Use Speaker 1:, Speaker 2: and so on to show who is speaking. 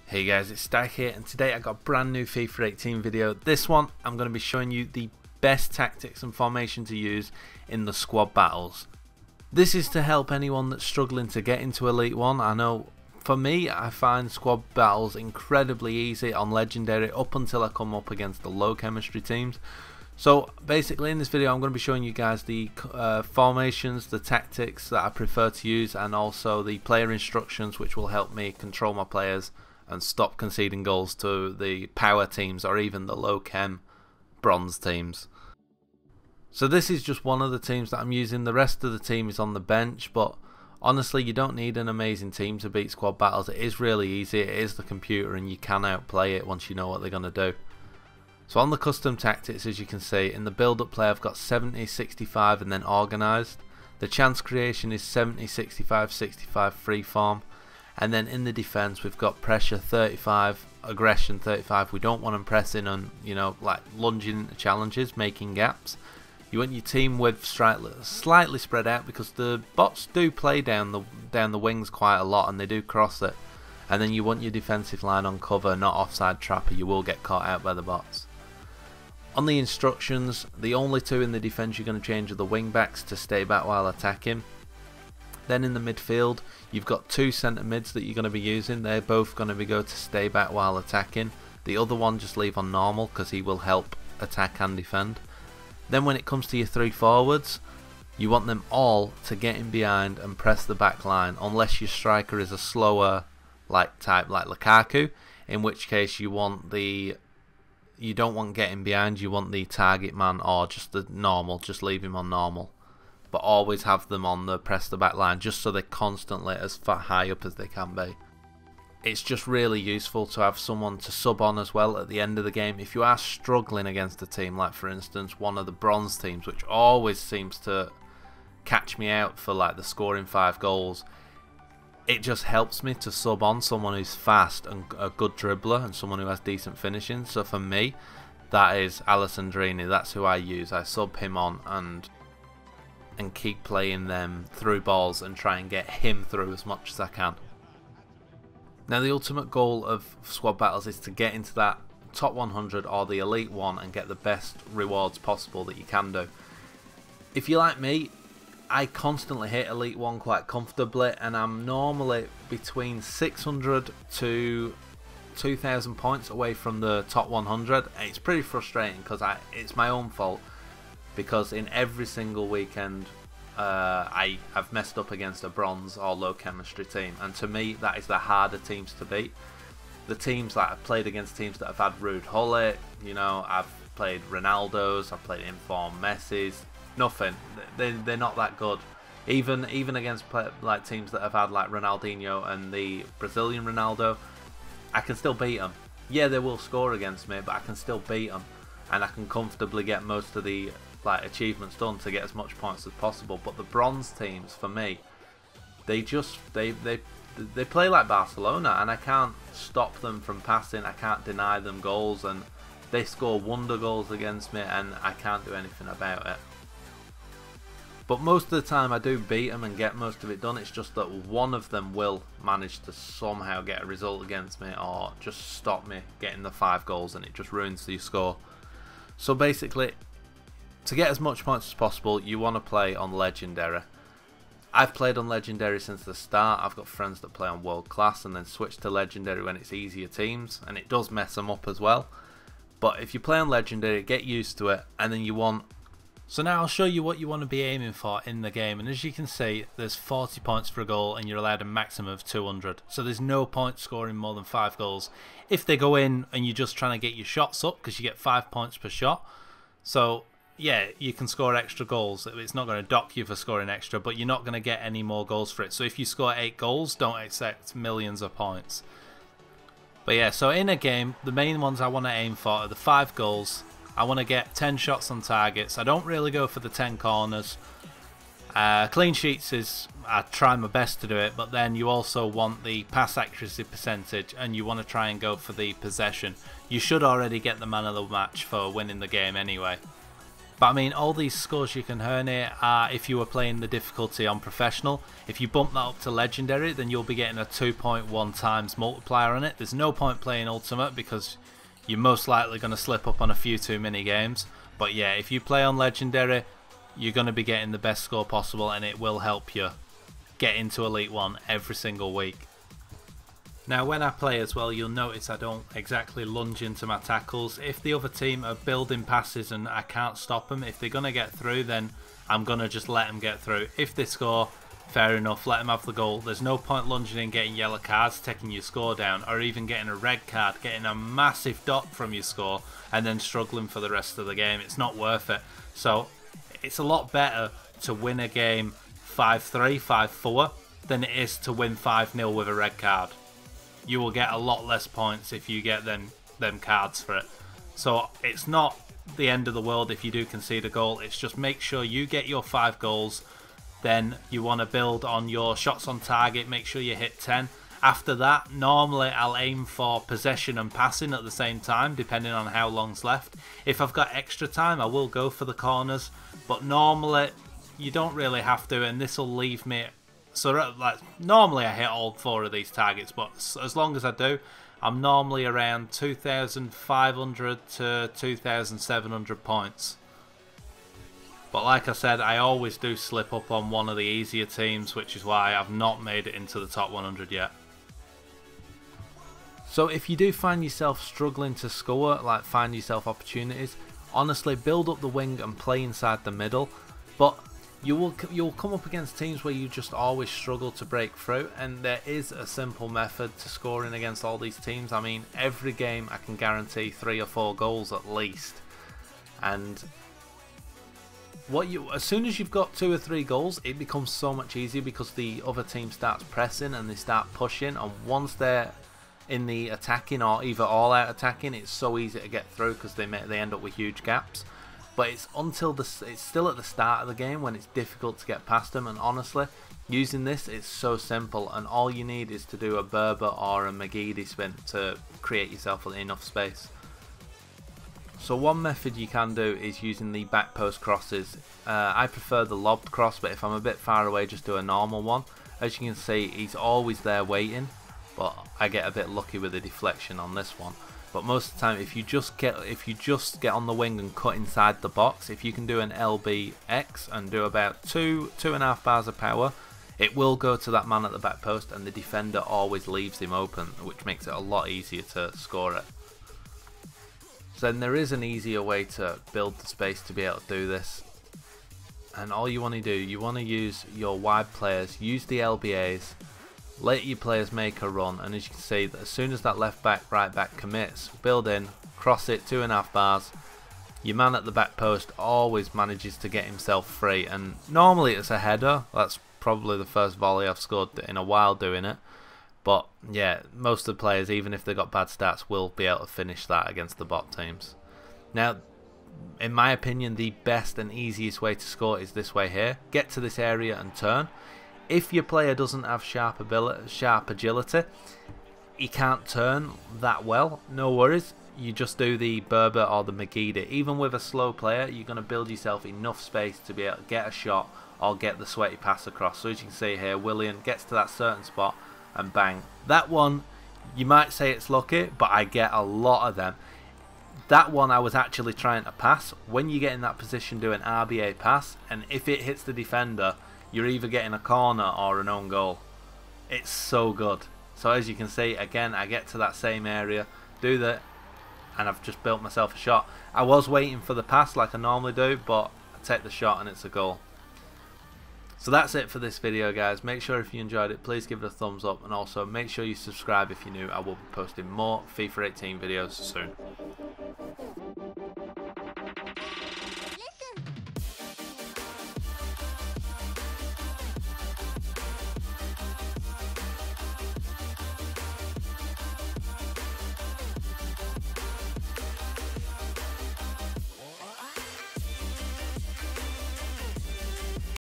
Speaker 1: Hey guys, it's Stack here, and today I got a brand new FIFA 18 video. This one, I'm going to be showing you the best tactics and formation to use in the squad battles. This is to help anyone that's struggling to get into Elite 1. I know for me, I find squad battles incredibly easy on Legendary up until I come up against the low chemistry teams. So basically in this video I'm going to be showing you guys the formations, the tactics that I prefer to use, and also the player instructions which will help me control my players and stop conceding goals to the power teams or even the low chem bronze teams. So this is just one of the teams that I'm using. The rest of the team is on the bench, but honestly you don't need an amazing team to beat squad battles. It is really easy. It is the computer and you can outplay it once you know what they're going to do. So on the custom tactics, as you can see, in the build up play I've got 70, 65 and then organised. The chance creation is 70, 65, 65 freeform. And then in the defence we've got pressure 35, aggression 35. We don't want them pressing and, you know, like lunging into challenges, making gaps. You want your team width slightly spread out because the bots do play down the wings quite a lot and they do cross it. And then you want your defensive line on cover, not offside trap, or you will get caught out by the bots. On the instructions, the only two in the defence you're going to change are the wing backs to stay back while attacking. Then in the midfield, you've got two centre mids that you're going to be using. They're both going to go to stay back while attacking. The other one just leave on normal because he will help attack and defend. Then when it comes to your three forwards, you want them all to get in behind and press the back line, unless your striker is a slower type like Lukaku, in which case you don't want getting behind, you want the target man or just the normal, just leave him on normal. But always have them on the press the back line just so they're constantly as far high up as they can be. It's just really useful to have someone to sub on as well at the end of the game. If you are struggling against a team like, for instance, one of the bronze teams, which always seems to catch me out for like the scoring 5 goals, it just helps me to sub on someone who's fast and a good dribbler and someone who has decent finishing. So for me, that is Alessandrini. That's who I use. I sub him on and keep playing them through balls and try and get him through as much as I can. Now the ultimate goal of squad battles is to get into that top 100 or the elite 1 and get the best rewards possible that you can do. If you're like me, I constantly hit elite 1 quite comfortably, and I'm normally between 600 to 2,000 points away from the top 100. It's pretty frustrating because it's my own fault, because in every single weekend I have messed up against a bronze or low chemistry team, and to me that is the harder teams to beat. The teams that I've played against, teams that have had Rude Hullet, you know, I've played Ronaldo's, I've played informed Messi's, nothing. They're not that good. Even against like teams that have had like Ronaldinho and the Brazilian Ronaldo, I can still beat them. Yeah, they will score against me, but I can still beat them, and I can comfortably get most of the achievements done to get as much points as possible. But the bronze teams, for me, they play like Barcelona, and I can't stop them from passing. I can't deny them goals, and they score wonder goals against me, and I can't do anything about it. But most of the time I do beat them and get most of it done. It's just that one of them will manage to somehow get a result against me or just stop me getting the 5 goals, and it just ruins the score. So basically, to get as much points as possible, you want to play on Legendary. I've played on Legendary since the start. I've got friends that play on World Class and then switch to Legendary when it's easier teams, and it does mess them up as well. But if you play on Legendary, get used to it, and then you want... So now I'll show you what you want to be aiming for in the game, and as you can see, there's 40 points for a goal and you're allowed a maximum of 200. So there's no point scoring more than 5 goals. If they go in and you're just trying to get your shots up, because you get 5 points per shot, so yeah, you can score extra goals. It's not going to dock you for scoring extra, but you're not going to get any more goals for it. So if you score 8 goals, don't expect millions of points. But yeah, so in a game, the main ones I want to aim for are the 5 goals. I want to get 10 shots on targets. I don't really go for the 10 corners. Clean sheets is, I try my best to do it, but then you also want the pass accuracy percentage, and you want to try and go for the possession. You should already get the man of the match for winning the game anyway. But I mean, all these scores you can earn here are if you were playing the difficulty on professional. If you bump that up to legendary, then you'll be getting a 2.1 times multiplier on it. There's no point playing ultimate because you're most likely going to slip up on a few too many games. But yeah, if you play on legendary, you're going to be getting the best score possible, and it will help you get into Elite 1 every single week. Now when I play as well, you'll notice I don't exactly lunge into my tackles. If the other team are building passes and I can't stop them, if they're going to get through, then I'm going to just let them get through. If they score, fair enough, let them have the goal. There's no point lunging in, getting yellow cards, taking your score down, or even getting a red card, getting a massive dot from your score, and then struggling for the rest of the game. It's not worth it. So it's a lot better to win a game 5-3, 5-4 than it is to win 5-0 with a red card. You will get a lot less points if you get them cards for it. So it's not the end of the world if you do concede a goal. It's just make sure you get your 5 goals. Then you want to build on your shots on target. Make sure you hit 10. After that, normally I'll aim for possession and passing at the same time, depending on how long's left. If I've got extra time, I will go for the corners. But normally, you don't really have to, and this will leave me... So like normally I hit all 4 of these targets, but as long as I do, I'm normally around 2,500 to 2,700 points. But like I said, I always do slip up on one of the easier teams, which is why I've not made it into the top 100 yet. So if you do find yourself struggling to score, like find yourself opportunities, honestly build up the wing and play inside the middle. But you'll come up against teams where you just always struggle to break through, and there is a simple method to scoring against all these teams. I mean, every game I can guarantee 3 or 4 goals at least, and as soon as you've got 2 or 3 goals, it becomes so much easier because the other team starts pressing and they start pushing, and once they're in the attacking or either all out attacking, it's so easy to get through because they end up with huge gaps. But it's still at the start of the game when it's difficult to get past them, and honestly, using this, it's so simple, and all you need is to do a Berber or a McGeady spin to create yourself enough space. So one method you can do is using the back post crosses. I prefer the lobbed cross, but if I'm a bit far away, just do a normal one. As you can see, he's always there waiting, but I get a bit lucky with the deflection on this one. But most of the time, if you just get on the wing and cut inside the box, if you can do an LBX and do about 2.5 bars of power, it will go to that man at the back post, and the defender always leaves him open, which makes it a lot easier to score it. So then there is an easier way to build the space to be able to do this. And all you want to do, you want to use your wide players, use the LBAs, let your players make a run, and as you can see, that as soon as that left back, right back commits, build in, cross it 2.5 bars, your man at the back post always manages to get himself free, and normally it's a header. That's probably the first volley I've scored in a while doing it. But yeah, most of the players, even if they've got bad stats, will be able to finish that against the bot teams. Now, in my opinion, the best and easiest way to score is this way here. Get to this area and turn. If your player doesn't have sharp agility, he can't turn that well, no worries. You just do the Berber or the McGeady. Even with a slow player, you're going to build yourself enough space to be able to get a shot or get the sweaty pass across. So as you can see here, William gets to that certain spot and bang. That one, you might say it's lucky, but I get a lot of them. That one I was actually trying to pass. When you get in that position, do an RBA pass, and if it hits the defender, you're either getting a corner or an own goal. It's so good. So as you can see, again, I get to that same area, do that, and I've just built myself a shot. I was waiting for the pass like I normally do, but I take the shot and it's a goal. So that's it for this video, guys. Make sure if you enjoyed it, please give it a thumbs up, and also make sure you subscribe if you're new. I will be posting more FIFA 18 videos soon.